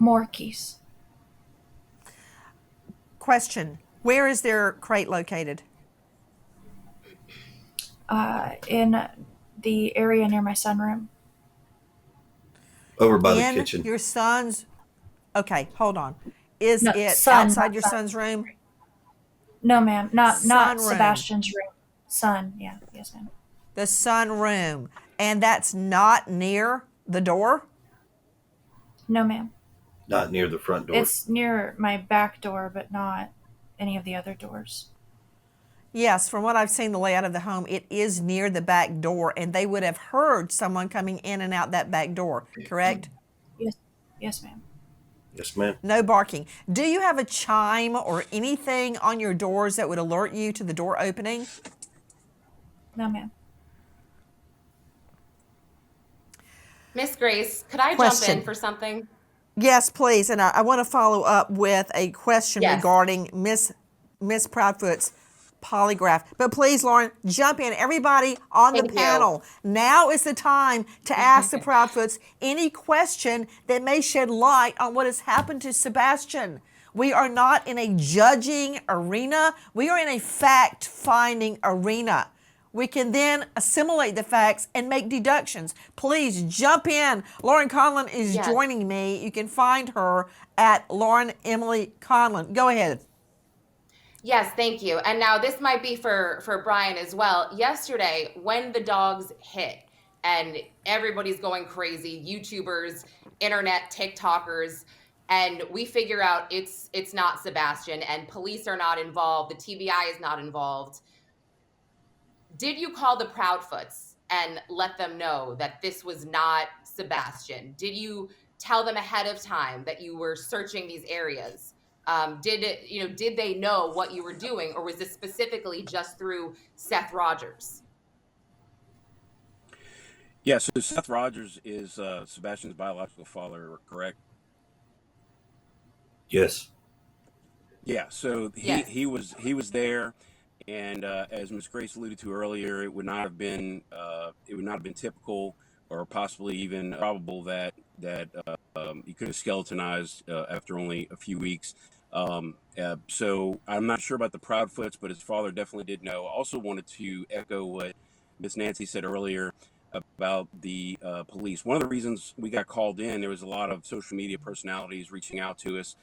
Morkies. Question, where is their crate located? In the area near my sunroom. Over by In the kitchen. your son's, okay, hold on. Is No, it son, outside not your son. son's room? No, ma'am, not Sunroom. Sebastian's room. Son, yeah, yes, ma'am. The sunroom. And that's not near the door? No, ma'am. Not near the front door. It's near my back door, but not any of the other doors. Yes, from what I've seen the layout of the home, it is near the back door, and they would have heard someone coming in and out that back door, correct? Yes, ma'am. Yes, ma'am. No barking. Do you have a chime or anything on your doors that would alert you to the door opening? No, ma'am. Miss Grace, could I jump Question. in for something? Yes, please. And I want to follow up with a question Yes. regarding Miss Proudfoot's polygraph. But please, Lauren, jump in. Everybody on the Thank you. panel, now is the time to ask the Proudfoots any question that may shed light on what has happened to Sebastian. We are not in a judging arena. We are in a fact-finding arena. We can then assimilate the facts and make deductions. Please jump in. Lauren Conlon is Yes. joining me. You can find her at Lauren Emily Conlon. Go ahead. Yes, thank you. And now this might be for Brian as well. Yesterday, when the dogs hit and everybody's going crazy, YouTubers, internet, TikTokers, and we figure out it's not Sebastian and police are not involved, the TBI is not involved. Did you call the Proudfoots and let them know that this was not Sebastian? Did you tell them ahead of time that you were searching these areas? Did they know what you were doing, or was this specifically just through Seth Rogers? Yeah, so Seth Rogers is Sebastian's biological father, correct? Yes. Yeah, so Yes. he was there, and as Ms. Grace alluded to earlier, it would not have been typical or possibly even probable that he could have skeletonized after only a few weeks. So I'm not sure about the Proudfoots, but his father definitely did know. I also wanted to echo what Miss Nancy said earlier about the police. One of the reasons we got called in, there was a lot of social media personalities reaching out to us,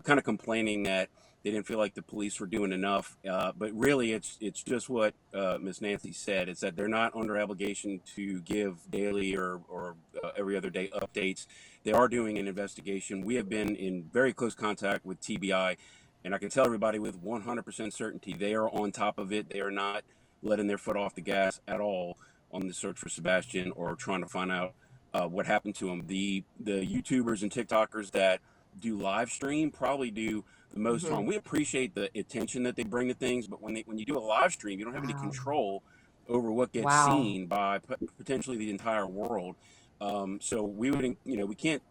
kind of complaining that they didn't feel like the police were doing enough. But really, it's just what Miss Nancy said. It's that they're not under obligation to give daily or every other day updates. They are doing an investigation. We have been in very close contact with TBI, and I can tell everybody with 100% certainty they are on top of it. They are not letting their foot off the gas at all on the search for Sebastian or trying to find out what happened to him. The YouTubers and TikTokers that do live stream probably do the most harm. We appreciate the attention that they bring to things, but when you do a live stream, you don't have any control over what gets Wow. seen by potentially the entire world. So we would, we can't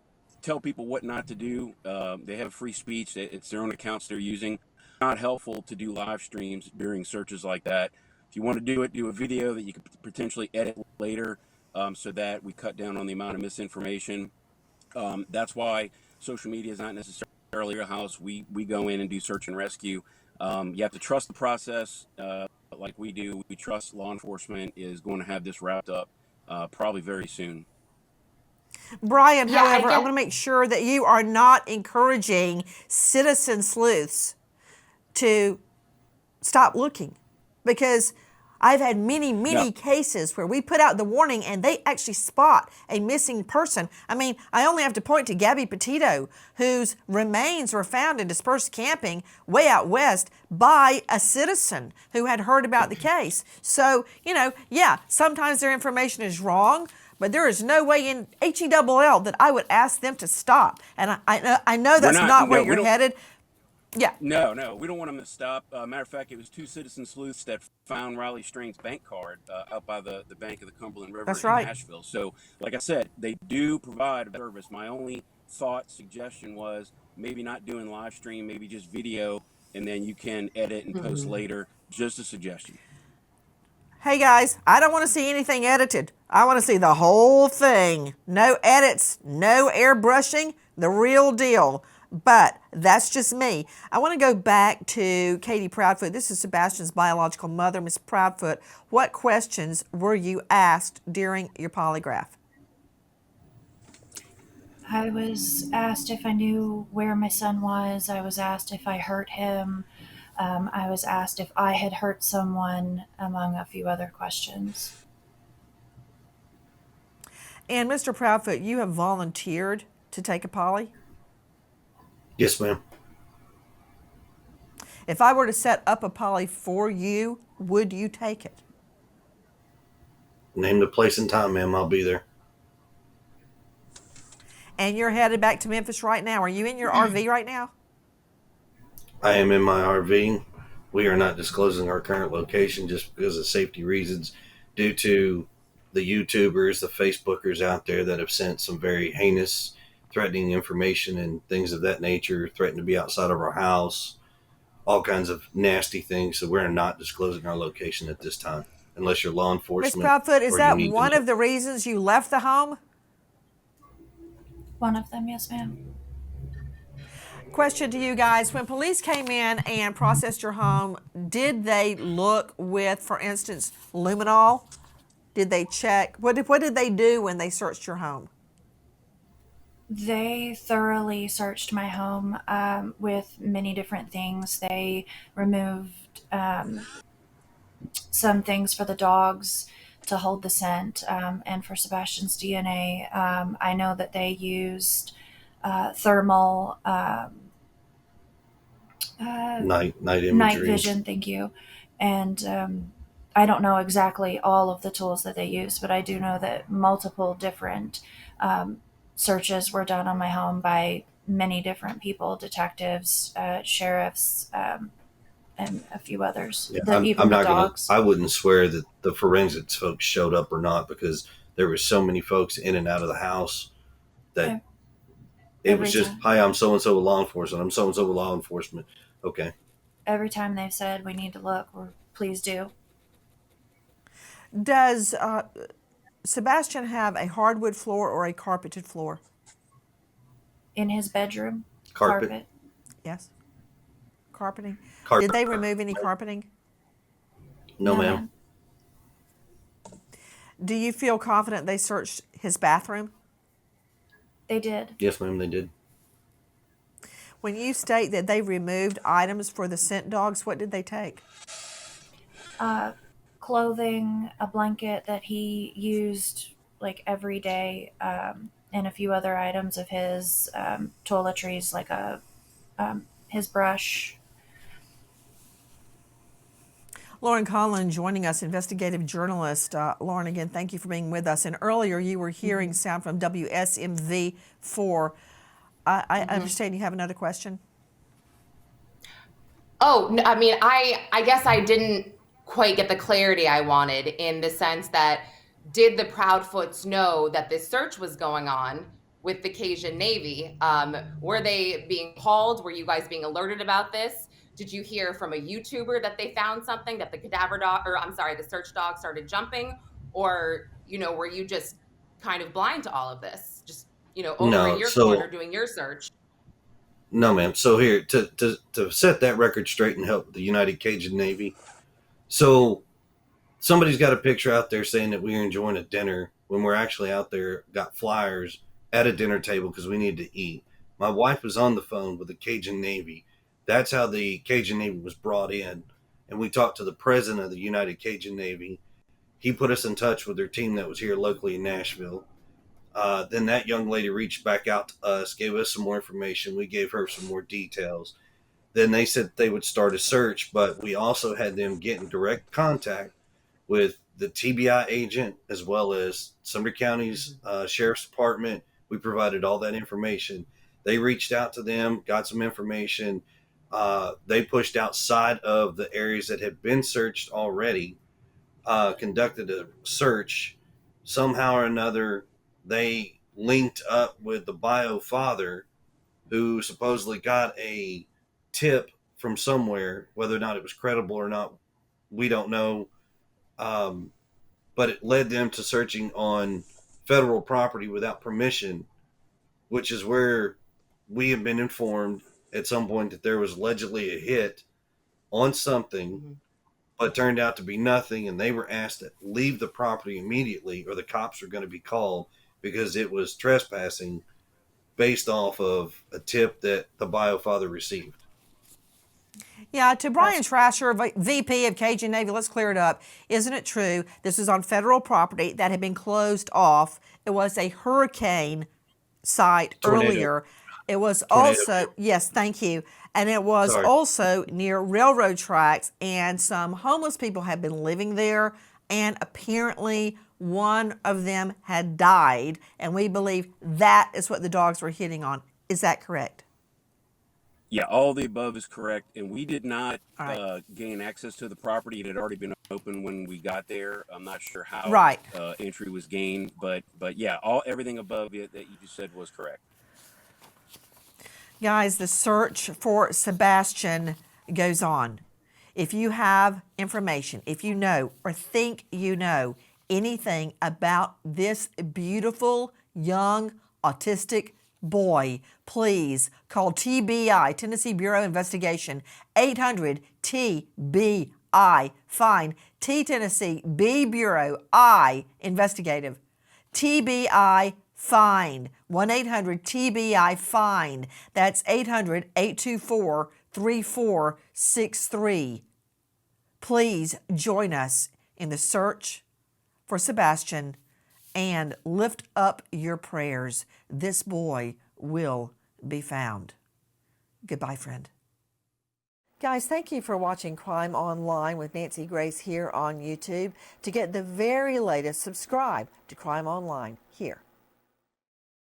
tell people what not to do. They have free speech. It's their own accounts they're using. Not helpful to do live streams during searches like that. If you want to do it, do a video that you could potentially edit later, so that we cut down on the amount of misinformation. That's why social media is not necessarily your house. We go in and do search and rescue. You have to trust the process, like we do. We trust law enforcement is going to have this wrapped up probably very soon. Brian, Yeah, I however, I get. want to make sure that you are not encouraging citizen sleuths to stop looking, because I've had many, No, many cases where we put out the warning and they actually spot a missing person. I mean, I only have to point to Gabby Petito, whose remains were found in dispersed camping way out west by a citizen who had heard about the case. So, yeah, sometimes their information is wrong, but there is no way in HELL that I would ask them to stop. And I know we're that's not. not where No, we you're don't. headed. Yeah, No, we don't want them to stop. Matter of fact, it was two citizen sleuths that found Riley Strain's bank card out by the bank of the Cumberland River that's in right. Nashville. So, like I said, they do provide a service. My only suggestion was maybe not doing live stream, maybe just video, and then you can edit and post later. Just a suggestion. Hey guys, I don't want to see anything edited. I want to see the whole thing. No edits, no airbrushing, the real deal. But that's just me. I want to go back to Katie Proudfoot. This is Sebastian's biological mother, Miss Proudfoot. What questions were you asked during your polygraph? I was asked if I knew where my son was. I was asked if I hurt him. I was asked if I had hurt someone, among a few other questions. And Mr. Proudfoot, you have volunteered to take a poly? Yes, ma'am. If I were to set up a poly for you, would you take it? Name the place and time, ma'am. I'll be there. And you're headed back to Memphis right now. Are you in your RV right now? I am in my RV. We are not disclosing our current location just because of safety reasons, due to the YouTubers, the Facebookers out there that have sent some very heinous, threatening information and things of that nature, threatening to be outside of our house, all kinds of nasty things. So we're not disclosing our location at this time, unless you're law Miss enforcement Proudfoot, is or you that need to one know. of the reasons you left the home? One of them, yes, ma'am. Question to you guys. When police came in and processed your home, did they look with, for instance, luminol? Did they check? What did they do when they searched your home? They thoroughly searched my home with many different things. They removed some things for the dogs to hold the scent, and for Sebastian's DNA. I know that they used thermal Night night imagery. vision, thank you. And I don't know exactly all of the tools that they used, but I do know that multiple different searches were done on my home by many different people, detectives, sheriffs, and a few others. Yeah, Even I'm the not gonna. dogs. I wouldn't swear that the forensics folks showed up or not, because there were so many folks in and out of the house that Okay. it Every was just, time. "Hi, I'm so and so with law enforcement. I'm so and so with law enforcement." Okay. Every time they've said we need to look, or please do. Does Sebastian have a hardwood floor or a carpeted floor? In his bedroom, Carpet. Yes. Carpeting. Carpet. Did they remove any carpeting? No, ma'am. Do you feel confident they searched his bathroom? They did. Yes, ma'am. They did. When you state that they removed items for the scent dogs, what did they take? Clothing, a blanket that he used like every day, and a few other items of his, toiletries, like his brush. Lauren Conlon joining us, investigative journalist. Lauren, again, thank you for being with us. And earlier you were hearing sound from WSMV4. I understand you have another question? Oh, I mean, I guess I didn't quite get the clarity I wanted, in the sense that, did the Proudfoots know that this search was going on with the Cajun Navy? Were they being called? Were you guys being alerted about this? Did you hear from a YouTuber that they found something, that the cadaver dog, or I'm sorry, the search dog started jumping? Or, were you just kind of blind to all of this? Just, over in No, your corner so doing your search? no, ma'am. So here to set that record straight and help the United Cajun Navy. So somebody's got a picture out there saying that we are enjoying a dinner when we're actually out there, got flyers at a dinner table because we need to eat. My wife was on the phone with the Cajun Navy. That's how the Cajun Navy was brought in. And we talked to the president of the United Cajun Navy. He put us in touch with their team that was here locally in Nashville. Then that young lady reached back out to us, gave us some more information. We gave her some more details. Then they said they would start a search, but we also had them get in direct contact with the TBI agent as well as Sumter County's Sheriff's Department. We provided all that information. They reached out to them, got some information. They pushed outside of the areas that had been searched already, conducted a search. Somehow or another, they linked up with the bio father, who supposedly got a tip from somewhere. Whether or not it was credible or not, we don't know. But it led them to searching on federal property without permission, which is where we have been informed at some point that there was allegedly a hit on something, but turned out to be nothing. And they were asked to leave the property immediately, or the cops were going to be called, because it was trespassing based off of a tip that the bio father received. Yeah, to Brian Trasher, VP of Cajun Navy, let's clear it up. Isn't it true this is on federal property that had been closed off? It was a hurricane site earlier. It was also, yes, thank you. And it was also near railroad tracks, and some homeless people had been living there, and apparently one of them had died, and we believe that is what the dogs were hitting on. Is that correct? Yeah, all the above is correct, and we did not gain access to the property. It had already been open when we got there. I'm not sure how entry was gained, but yeah, everything above it that you just said was correct. Guys, the search for Sebastian goes on. If you have information, if you know or think you know anything about this beautiful, young, autistic boy, please call TBI, Tennessee Bureau of Investigation, 800-TBI, FIND, T Tennessee, B Bureau, I, Investigative, TBI, FIND, 1-800-TBI, FIND. That's 800-824-3463. Please join us in the search for Sebastian and lift up your prayers. This boy will be found. Goodbye, friend. Guys, thank you for watching Crime Online with Nancy Grace here on YouTube. To get the very latest, subscribe to Crime Online here